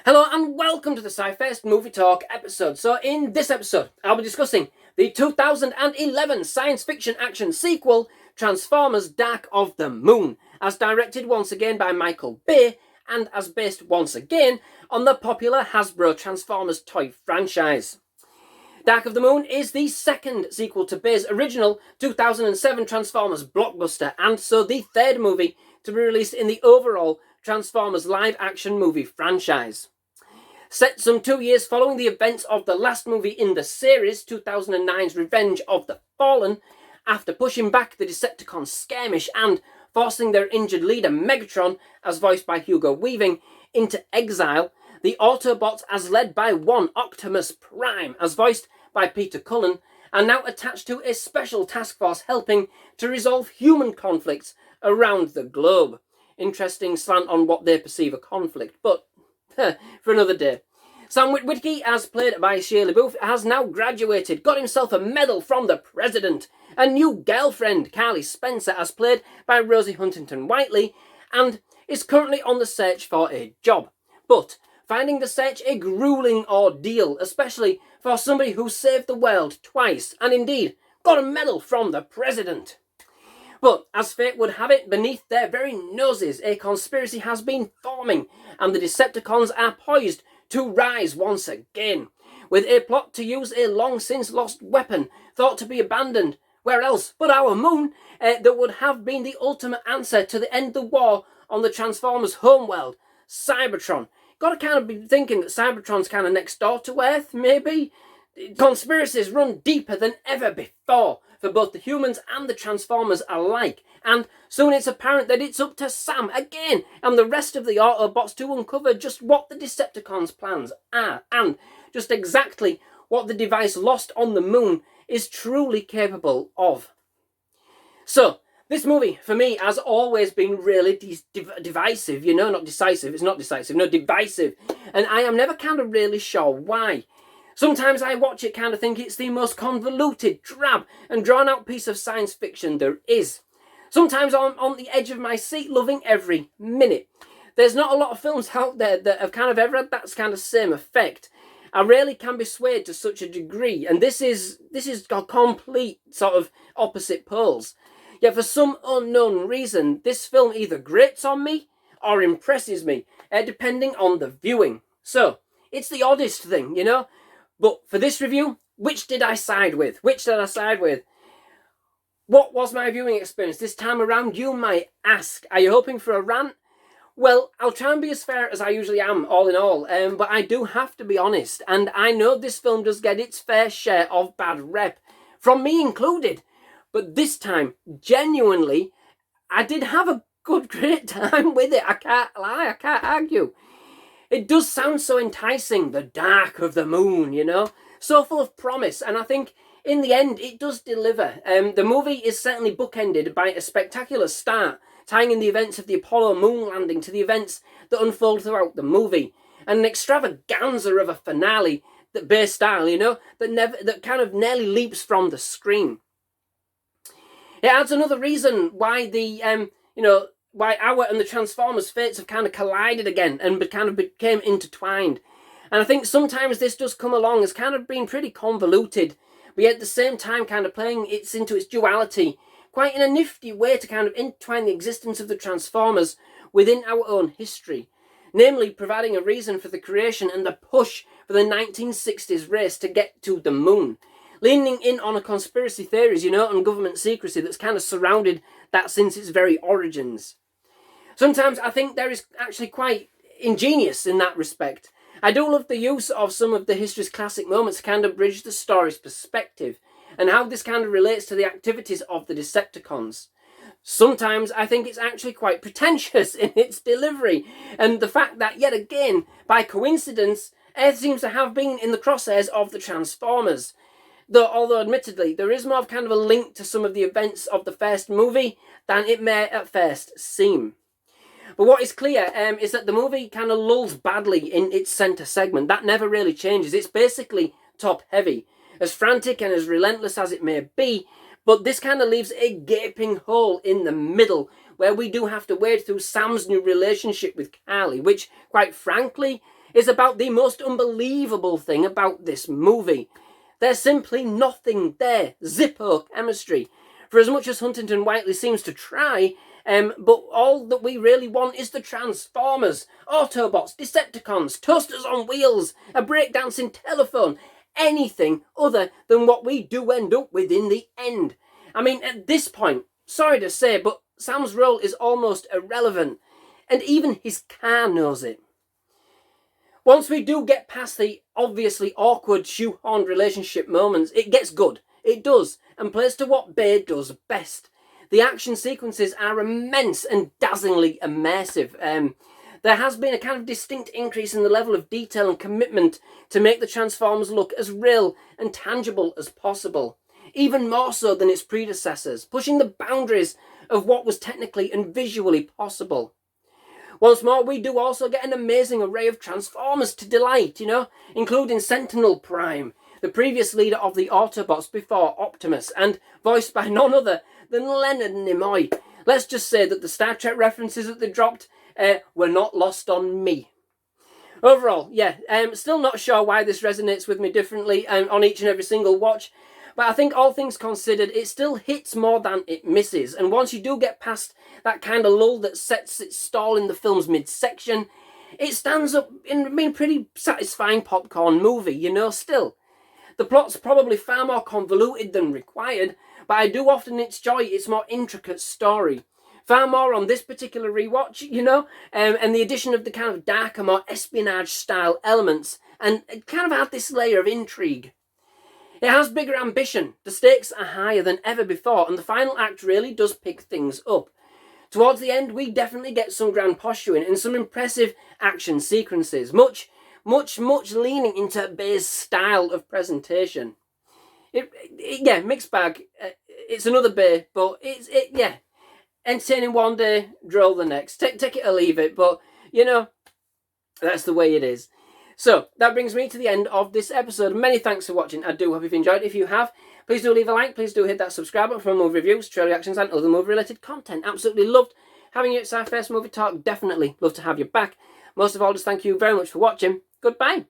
Hello and welcome to the SciFirst MovieTalk episode. So in this episode, I'll be discussing the 2011 science fiction action sequel, Transformers Dark of the Moon, as directed once again by Michael Bay and as based once again on the popular Hasbro Transformers toy franchise. Dark of the Moon is the second sequel to Bay's original 2007 Transformers blockbuster, and so the third movie to be released in the overall Transformers live-action movie franchise. Set some 2 years following the events of the last movie in the series, 2009's Revenge of the Fallen, after pushing back the Decepticons' skirmish and forcing their injured leader Megatron, as voiced by Hugo Weaving, into exile, the Autobots, as led by one Optimus Prime, as voiced by Peter Cullen, are now attached to a special task force helping to resolve human conflicts around the globe. Interesting slant on what they perceive a conflict, but for another day. Sam Witwicky, as played by Shia LaBeouf, has now graduated, got himself a medal from the president, a new girlfriend, Carly Spencer, as played by Rosie Huntington-Whiteley, and is currently on the search for a job. But finding the search a grueling ordeal, especially for somebody who saved the world twice, and indeed got a medal from the president. But as fate would have it, beneath their very noses, a conspiracy has been forming, and the Decepticons are poised to rise once again, with a plot to use a long-since-lost weapon thought to be abandoned, where else but our moon, that would have been the ultimate answer to the end of the war on the Transformers' homeworld, Cybertron. Gotta kind of be thinking that Cybertron's kind of next door to Earth, maybe? Conspiracies run deeper than ever before for both the humans and the Transformers alike, and soon it's apparent that it's up to Sam again and the rest of the Autobots to uncover just what the Decepticons' plans are, and just exactly what the device lost on the moon is truly capable of. So, this movie, for me, has always been really divisive, not decisive, it's not decisive, no, divisive, and I am never kind of really sure why. Sometimes I watch it kind of think it's the most convoluted, drab and drawn-out piece of science fiction there is. Sometimes I'm on the edge of my seat, loving every minute. There's not a lot of films out there that have kind of ever had that kind of same effect. I rarely can be swayed to such a degree, and this is a complete sort of opposite poles. Yet for some unknown reason, this film either grates on me or impresses me, depending on the viewing. So, it's the oddest thing, But for this review, which did I side with? What was my viewing experience this time around, you might ask? Are you hoping for a rant? Well, I'll try and be as fair as I usually am, all in all, but I do have to be honest, and I know this film does get its fair share of bad rep, from me included, but this time, genuinely, I did have a great time with it. I can't lie, I can't argue. It does sound so enticing, the Dark of the Moon, so full of promise, and I think in the end it does deliver. The movie is certainly bookended by a spectacular start, tying in the events of the Apollo moon landing to the events that unfold throughout the movie, and an extravaganza of a finale, that Bay style, that kind of nearly leaps from the screen. It adds another reason why why our and the Transformers' fates have kind of collided again and kind of became intertwined. And I think sometimes this does come along as kind of being pretty convoluted, but yet at the same time kind of playing into its duality, quite in a nifty way to kind of intertwine the existence of the Transformers within our own history, namely providing a reason for the creation and the push for the 1960s race to get to the moon, leaning in on a conspiracy theories, and government secrecy that's kind of surrounded that since its very origins. Sometimes I think there is actually quite ingenious in that respect. I do love the use of some of the history's classic moments to kind of bridge the story's perspective, and how this kind of relates to the activities of the Decepticons. Sometimes I think it's actually quite pretentious in its delivery, and the fact that, yet again, by coincidence, Earth seems to have been in the crosshairs of the Transformers. Although admittedly, there is more of kind of a link to some of the events of the first movie than it may at first seem. But what is clear is that the movie kind of lulls badly in its centre segment. That never really changes. It's basically top-heavy. As frantic and as relentless as it may be, but this kind of leaves a gaping hole in the middle where we do have to wade through Sam's new relationship with Carly, which, quite frankly, is about the most unbelievable thing about this movie. There's simply nothing there. Zippo chemistry. For as much as Huntington-Whiteley seems to try, but all that we really want is the Transformers, Autobots, Decepticons, toasters on wheels, a breakdancing telephone, anything other than what we do end up with in the end. I mean, at this point, sorry to say, but Sam's role is almost irrelevant, and even his car knows it. Once we do get past the obviously awkward shoehorned relationship moments, it gets good. It does, and plays to what Bay does best. The action sequences are immense and dazzlingly immersive. There has been a kind of distinct increase in the level of detail and commitment to make the Transformers look as real and tangible as possible. Even more so than its predecessors, pushing the boundaries of what was technically and visually possible. Once more, we do also get an amazing array of Transformers to delight, including Sentinel Prime, the previous leader of the Autobots before Optimus, and voiced by none other than Leonard Nimoy. Let's just say that the Star Trek references that they dropped were not lost on me. Overall, yeah, still not sure why this resonates with me differently on each and every single watch, but I think all things considered, it still hits more than it misses, and once you do get past that kind of lull that sets its stall in the film's midsection, it stands up in being a pretty satisfying popcorn movie, still. The plot's probably far more convoluted than required, but I do often enjoy its more intricate story. Far more on this particular rewatch, and the addition of the kind of darker, more espionage-style elements, and it kind of had this layer of intrigue. It has bigger ambition, the stakes are higher than ever before, and the final act really does pick things up. Towards the end, we definitely get some grand posturing and some impressive action sequences, much leaning into Bay's style of presentation. Yeah, mixed bag. It's another Bay, but yeah, entertaining one day, droll the next. Take it or leave it, but that's the way it is. So, that brings me to the end of this episode. Many thanks for watching. I do hope you've enjoyed. If you have, please do leave a like. Please do hit that subscribe button for movie reviews, trailer reactions, and other movie-related content. Absolutely loved having you at SciFirst Movie Talk. Definitely love to have you back. Most of all, just thank you very much for watching. Goodbye.